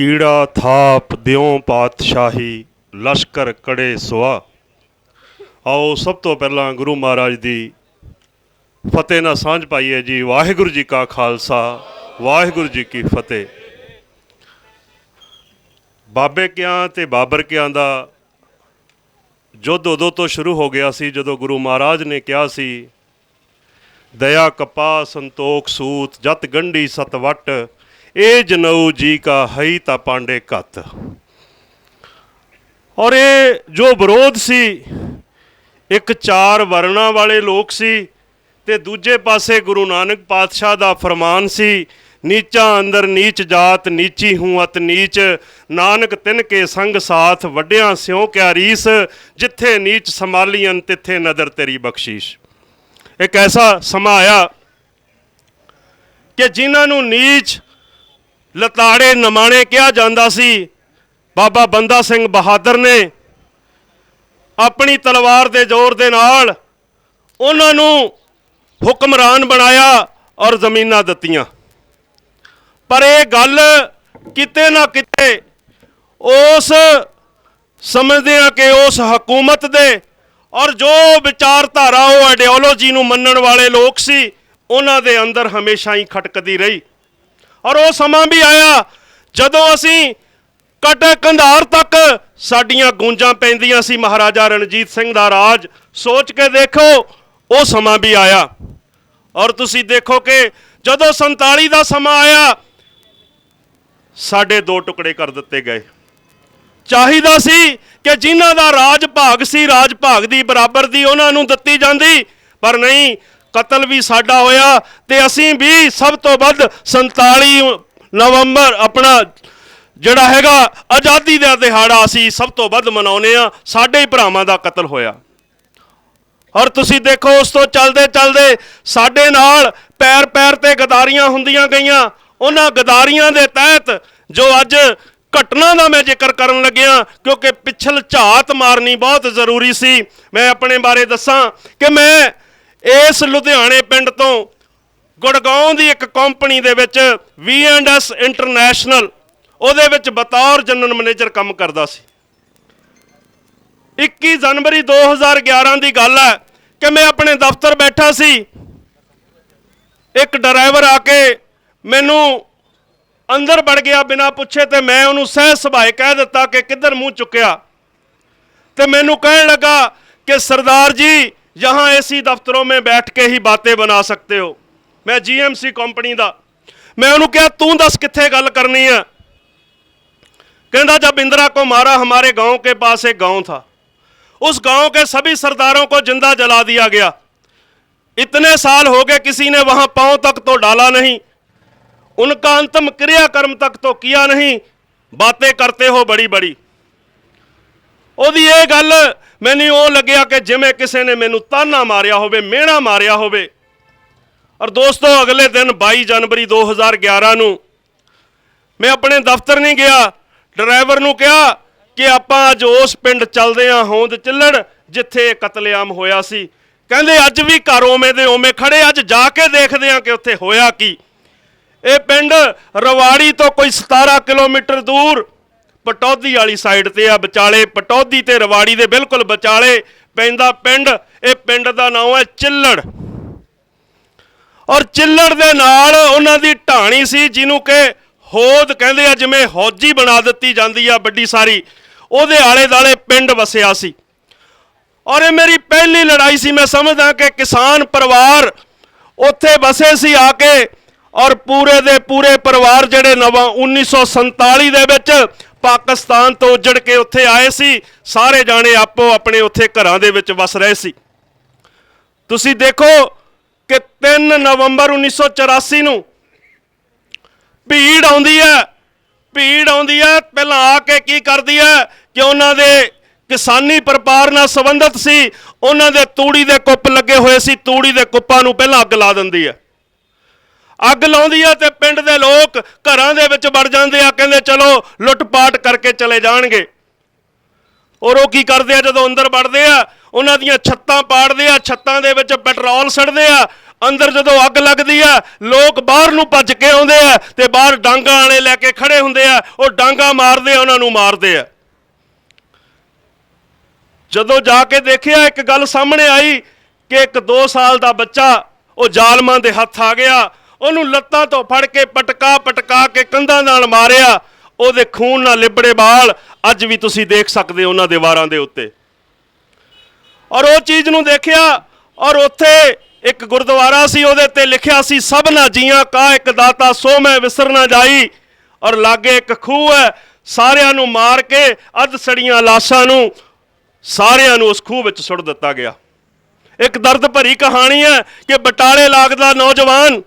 कीड़ा थाप द्यों पातशाही लश्कर कड़े सुआ। आओ सब तो पहला गुरु महाराज दी फतेह ना सांझ पाईए जी। वाहिगुरु जी का खालसा वाहिगुरु जी की फतेह। बाबे कियां ते बाबर कियां दा युद्ध उदों तो शुरू हो गया सी जदों गुरु महाराज ने कहा सी दया कपा संतोख सूत जत गंढी सतवट ए जनऊ जी का हई ता पांडे कत। और ये जो विरोध सी एक चार वर्णा वाले लोग सी ते दूजे पासे गुरु नानक पातशाह दा फरमान सी नीचा अंदर नीच जात नीची हूँ अत नीच नानक तिन के संग साथ वड्डियां स्यों क्या रीस जिथे नीच संभालियन तिथे नदर तेरी बख्शीश। एक ऐसा समा आया कि जिन्हों नीच लताड़े नमाणे कहा जाता सी बाबा बंदा सिंह बहादुर ने अपनी तलवार के जोर के नाल उन्होंने हुक्मरान बनाया और जमीनां दित्तियां। पर यह गल किते ना किते उस समझते हैं कि उस हकूमत दे और जो विचारधारा वो आइडियोलॉजी नूं मनण वाले लोग सी उन्हां दे अंदर हमेशा ही खटकदी रही। और वो समा भी आया जदों असीं कटे कंधार तक साडियां गूंजां पैंदियां सी महाराजा रणजीत सिंह दा राज। सोच के देखो वो समा भी आया। और तुसीं देखो कि जदों 47 दा समा आया साढ़े 2 टुकड़े कर दिते गए। चाहिदा सी कि जिन्हां दा राज भाग सी राज भाग दी बराबर दी उन्हां नूं दित्ती जांदी, पर नहीं कतल भी साडा होया ते असीं भी सब तो वध 47 नवंबर अपना जिहड़ा हैगा आज़ादी दा दिहाड़ा असीं सब तो वध मनाउने आ। साडे ही भरावां दा कतल होया। और तुसीं देखो उस तो चलदे चलदे साडे नाल पैर पैर ते गदारियां हुंदियां गईयां। उन्हां गदारियां दे तहत जो अज घटना का मैं जिक्र करन लग्या क्योंकि पिछल झात मारनी बहुत जरूरी सी। मैं अपने बारे दसां कि मैं इस लुधियाने पिंड तो गुड़गांव की एक कंपनी दे विच V&S इंटरनैशनल उहदे विच बतौर जनरल मैनेजर काम करदा सी। 21 जनवरी 2011 की गल है कि मैं अपने दफ्तर बैठा सी, एक ड्राइवर आके मैनू अंदर बढ़ गया बिना पूछे तो मैं उन्होंने सह सुभाए कह दिता कि किधर मुँह चुकया। तो मैनू कहने लगा कि सरदार जी यहाँ ऐसी दफ्तरों में बैठ के ही बातें बना सकते हो। मैं GMC कंपनी का। मैं उन्होंने कहा तू दस कित्थे गल करनी है। कहता जब इंदिरा को मारा हमारे गांव के पास एक गांव था, उस गांव के सभी सरदारों को जिंदा जला दिया गया। इतने साल हो गए किसी ने वहां पांव तक तो डाला नहीं, उनका अंतिम क्रियाकर्म तक तो किया नहीं। बातें करते हो बड़ी बड़ी। ओदी ये गल मैनू वो लग्या कि जिमें किसी ने मैनू ताना मारिया होवे मेहना मारिया होवे। और दोस्तों अगले दिन 22 जनवरी 2011 नूं मैं अपने दफ्तर नहीं गया। ड्राइवर नूं कहा कि आपां अज उस पिंड चलदे हां होंद चिल्लड़ जिथे कतलेआम होया सी। कहंदे अज भी घर उवें दे उवें खड़े, अज जाके देखदे हां कि उत्थे होया की। ये पिंड रवाड़ी तो कोई 17 किलोमीटर दूर पटौदी वाली साइड ते आ। बचाले पटौदी ते रवाड़ी दे बिल्कुल बचाले पैंदा पिंड। ये पिंड दा नाम है चिल्लड़। और चिल्लड़ दे नाल उन्हां दी ढाणी सी जिन्हों के होद कहंदे आ, जिवें हौजी बना दित्ती जांदी आ बड़ी सारी। उहदे आले दाले पिंड वसिया सी। और ये मेरी पहली लड़ाई सी। मैं समझदा कि किसान परिवार उत्थे बसे सी आके और पूरे दे पूरे परिवार जिहड़े 1947 दे विच पाकिस्तान तो उजड़ के उत्थे आए सी। सारे जाने आपो अपने उत्थे घरां दे विच वस रहे सी। तुसीं देखो कि 3 नवंबर 1984 नूं भीड़ आउंदी है। भीड़ आउंदी है पहलां आके की करदी है कि उन्हां दे किसानी व्यापार नाल संबंधित सी, उन्हां दे तूड़ी दे कुप लगे हुए सी। तूड़ी दे कुप्पां नूं पहलां अग ला दिंदी है। अग लाउंदी है ते पिंड दे लोग घरां दे विच वड़ जांदे आ, कहंदे चलो लुट पाट करके चले जाणगे। ਔਰ ਉਹ ਕੀ ਕਰਦੇ ਆ, ਜਦੋਂ ਅੰਦਰ ਵੜਦੇ ਆ ਉਹਨਾਂ ਦੀਆਂ ਛੱਤਾਂ ਪਾੜਦੇ ਆ, ਛੱਤਾਂ ਦੇ ਵਿੱਚ ਪੈਟਰੋਲ ਸੜਦੇ ਆ, ਅੰਦਰ ਜਦੋਂ ਅੱਗ ਲੱਗਦੀ ਆ ਲੋਕ ਬਾਹਰ ਨੂੰ ਭੱਜ ਕੇ ਆਉਂਦੇ ਆ ਤੇ ਬਾਹਰ ਡਾਂਗਾ ਵਾਲੇ ਲੈ ਕੇ ਖੜੇ ਹੁੰਦੇ ਆ, ਉਹ ਡਾਂਗਾ ਮਾਰਦੇ ਆ, ਉਹਨਾਂ ਨੂੰ ਮਾਰਦੇ ਆ। ਜਦੋਂ ਜਾ ਕੇ ਦੇਖਿਆ ਇੱਕ ਗੱਲ ਸਾਹਮਣੇ ਆਈ ਕਿ ਇੱਕ 2 ਸਾਲ ਦਾ ਬੱਚਾ ਉਹ ਜ਼ਾਲਮਾਂ ਦੇ ਹੱਥ ਆ ਗਿਆ, ਉਹਨੂੰ ਲੱਤਾਂ ਤੋਂ ਫੜ ਕੇ ਪਟਕਾ ਪਟਕਾ ਕੇ ਕੰਧਾਂ ਨਾਲ ਮਾਰਿਆ, ਉਹਦੇ ਖੂਨ ਨਾਲ ਲਿਬੜੇ ਵਾਲ ਅੱਜ ਵੀ ਤੁਸੀਂ ਦੇਖ ਸਕਦੇ ਹੋ ਉਹਨਾਂ ਦੇ ਵਾਰਾਂ ਦੇ ਉੱਤੇ। ਔਰ ਉਹ ਚੀਜ਼ ਨੂੰ ਦੇਖਿਆ, ਔਰ ਉੱਥੇ ਇੱਕ ਗੁਰਦੁਆਰਾ ਸੀ, ਉਹਦੇ ਤੇ ਲਿਖਿਆ ਸੀ ਸਭਨਾ ਜੀਆਂ ਕਾ ਇੱਕ ਦਾਤਾ ਸੋ ਮੈਂ ਵਿਸਰ ਨਾ ਜਾਈ, ਔਰ ਲਾਗੇ ਇੱਕ ਖੂਹ ਹੈ, ਸਾਰਿਆਂ ਨੂੰ ਮਾਰ ਕੇ ਅੱਧ ਸੜੀਆਂ ਲਾਸ਼ਾਂ ਨੂੰ ਸਾਰਿਆਂ ਨੂੰ ਉਸ ਖੂਹ ਵਿੱਚ ਸੁੱਟ ਦਿੱਤਾ ਗਿਆ। ਇੱਕ ਦਰਦ ਭਰੀ ਕਹਾਣੀ ਹੈ ਕਿ ਬਟਾਲੇ ਲੱਗਦਾ ਨੌਜਵਾਨ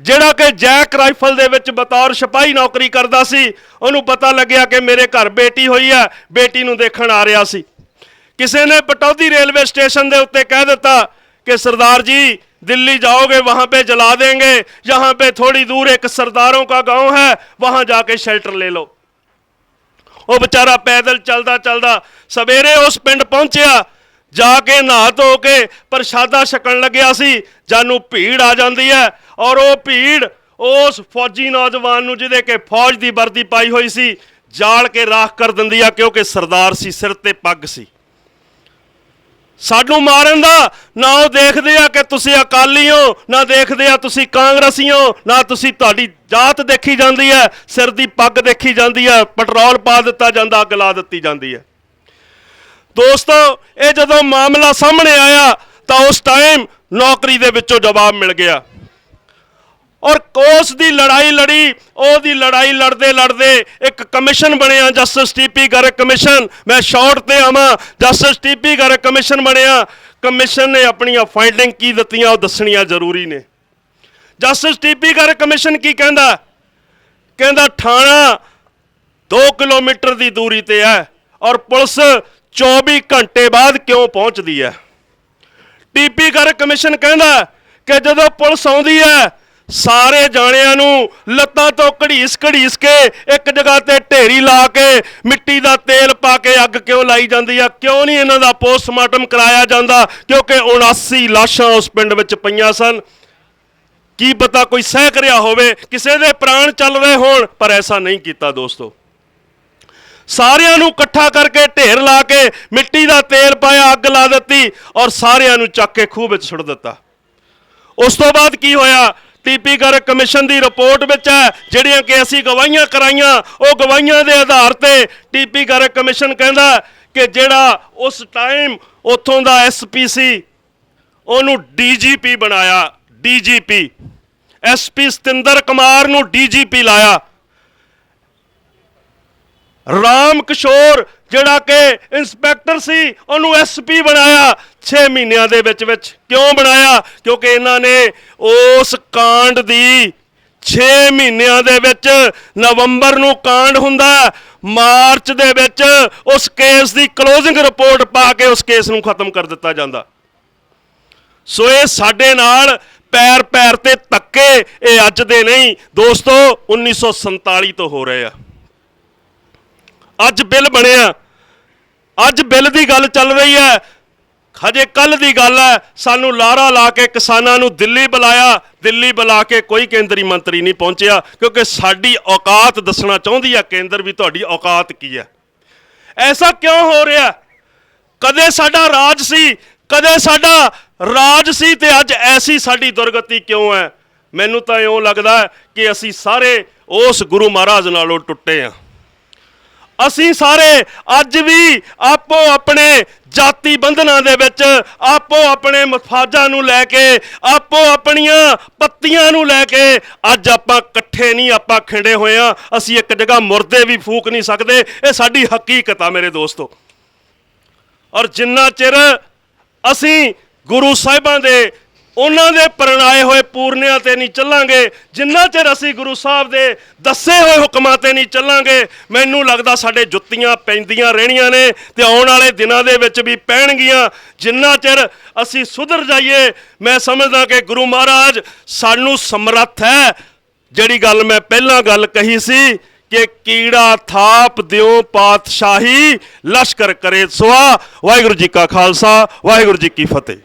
ਜਿਹੜਾ ਕਿ ਜੈਕ ਰਾਈਫਲ ਦੇ ਵਿੱਚ ਬਤੌਰ ਸਿਪਾਹੀ ਨੌਕਰੀ ਕਰਦਾ ਸੀ, ਉਹਨੂੰ ਪਤਾ ਲੱਗਿਆ ਕਿ ਮੇਰੇ ਘਰ ਬੇਟੀ ਹੋਈ ਹੈ, ਬੇਟੀ ਨੂੰ ਦੇਖਣ ਆ ਰਿਹਾ ਸੀ। ਕਿਸੇ ਨੇ ਪਟੌਦੀ रेलवे स्टेशन ਦੇ ਉੱਤੇ ਕਹਿ ਦਿੱਤਾ कि सरदार जी दिल्ली जाओगे वहाँ पे जला देंगे, यहाँ पे थोड़ी दूर एक सरदारों का गांव है वहाँ जाके शेल्टर ले लो। वो बेचारा पैदल चलदा चलदा सवेरे उस पिंड पहुंचया, जाके नहा धो के प्रशादा छकन लग्या सी, जानू भीड़ आ जाती है और वो भीड़ उस फौजी नौजवान नूं जिहदे कि फौज की वर्दी पाई हुई सी जाल के राख कर दिंदी है, क्योंकि सरदार सी, सिर ते पग सी। सानू मारन दा ना वो देखदे आ कि तुसीं अकाली हो, ना देखदे आ तुसीं कांग्रेसी हो, ना तुसीं तुहाडी जात देखी जाती है, सिर दी पग देखी जाती है, पेट्रोल पा दिता जाता, अग ला दित्ती जाती है। दोस्तों ये जदों मामला सामने आया तो उस टाइम नौकरी दे विचों जवाब मिल गया और कोस दी लड़ाई लड़ी, ओदी लड़ाई लड़दे लड़दे एक कमिशन बनिया जस्टिस टीपी गर्ग कमिशन। मैं शॉर्ट ते आवां, जस्टिस टीपी गर्ग कमिशन बनिया। कमिशन ने अपनियां फाइंडिंग की दित्तियां, वो दसणियां जरूरी ने। जस्टिस टीपी गर्ग कमिशन की कहंदा, कहंदा थाना 2 किलोमीटर की दूरी ते है और पुलिस 24 घंटे बाद क्यों पहुंचती है। टीपी गर्ग कमिशन कहंदा कि जदों पुलिस आउंदी है सारे जाणिਆਂ ਨੂੰ ਲੱਤਾਂ ਤੋਂ ਘੜੀਸ ਘੜੀਸ ਕੇ ਇੱਕ ਜਗ੍ਹਾ ਤੇ ਢੇਰੀ ਲਾ ਕੇ ਮਿੱਟੀ ਦਾ ਤੇਲ ਪਾ ਕੇ ਅੱਗ ਕਿਉਂ ਲਾਈ ਜਾਂਦੀ ਆ, ਕਿਉਂ ਨਹੀਂ ਇਹਨਾਂ ਦਾ ਪੋਸਟਮਾਰਟਮ ਕਰਾਇਆ ਜਾਂਦਾ, ਕਿਉਂਕਿ 79 ਲਾਸ਼ਾਂ ਉਸ ਪਿੰਡ ਵਿੱਚ ਪਈਆਂ ਸਨ। ਕੀ ਪਤਾ ਕੋਈ ਸਹਿ ਰਿਹਾ ਹੋਵੇ, ਕਿਸੇ ਦੇ ਪ੍ਰਾਣ ਚੱਲ ਰਹੇ ਹੋਣ, ਪਰ ਐਸਾ ਨਹੀਂ ਕੀਤਾ ਦੋਸਤੋ। ਸਾਰਿਆਂ ਨੂੰ ਇਕੱਠਾ ਕਰਕੇ ਢੇਰ ਲਾ ਕੇ ਮਿੱਟੀ ਦਾ ਤੇਲ ਪਾਇਆ, ਅੱਗ ਲਾ ਦਿੱਤੀ ਔਰ ਸਾਰਿਆਂ ਨੂੰ ਚੱਕ ਕੇ ਖੂਹ ਵਿੱਚ ਸੁੱਟ ਦਿੱਤਾ। ਉਸ ਤੋਂ ਬਾਅਦ ਕੀ ਹੋਇਆ, टीपी गर्ग कमिशन की रिपोर्ट में है जिहड़ियां कि असीं गवाहियां कराइयां, वो गवाहियां के आधार पर टीपी गर्ग कमिशन कहता कि जिहड़ा उस टाइम उत्थों का SP सी उहनूं DGP बनाया, DGP SP सतिंदर कुमार नूं DGP लाया। राम किशोर जिहड़ा कि इंस्पैक्टर सी उहनूं SP बनाया 6 महीनों दे विच। क्यों बनाया, क्योंकि इन्होंने उस कांड दी 6 महीनों दे विच नवंबर नूं कांड हुंदा, मार्च दे विच उस केस दी क्लोजिंग रिपोर्ट पा के उस केस नूं खत्म कर दिता जांदा। सो ये साडे नाल पैर पैर ते धक्के ये अज दे नहीं दोस्तों, 1947 तो हो रहे आ। अज बिल बनिया, अज बिल की गल चल रही है, हजे कल की गल है सानू लारा ला के किसानों नूं दिल्ली बुलाया, दिल्ली बुला के कोई केंद्रीय मंत्री नहीं पहुंचया, क्योंकि साडी औकात दसना चाहती है केंद्र भी तुहाडी औकात की है। ऐसा क्यों हो रहा, कदे साडा राज सी, कदे साडा राज सी ते अज ऐसी साडी दुर्गति क्यों है। मैनूं तां इउं लगदा कि असीं सारे उस गुरु महाराज नालों टुटे हैं। असीं सारे अज भी आपो अपने जाति बंधना दे विच, आपो अपने मफाजा नूं लैके, आपो अपनियां पत्तियां नूं लैके अज आपां इकट्ठे नहीं, आपां खिंडे होए आ। असीं एक जगह मुर्दे भी फूक नहीं सकते, ये साडी हकीकत आ मेरे दोस्तों। और जिन्ना चिर असीं गुरु साहिबां दे उन्हां दे परणाए होए पूरनिਆਂ ते नहीं चलांगे, जिन्ना चिर असीं गुरु साहब दे दसे होए हुक्मां ते नहीं चलांगे, मैनूं लगदा साडे जुत्तियां पैंदियां रहणीਆਂ ने ते आउण वाले दिनां दे विच भी पैणगीਆਂ। जिन्ना चिर असीं सुधर जाइए, मैं समझदा कि गुरु महाराज सानूं समर्थ है। जिहड़ी गल मैं पहलां गल कही सी ਕਿ ਕੀੜਾ ਥਾਪ ਦਿਓ ਪਾਤਸ਼ਾਹੀ, ਲਸ਼ਕਰ ਕਰੇ ਸੁਆ। ਵਾਹਿਗੁਰੂ ਜੀ ਕਾ ਖਾਲਸਾ, ਵਾਹਿਗੁਰੂ ਜੀ ਕੀ ਫਤਿਹ।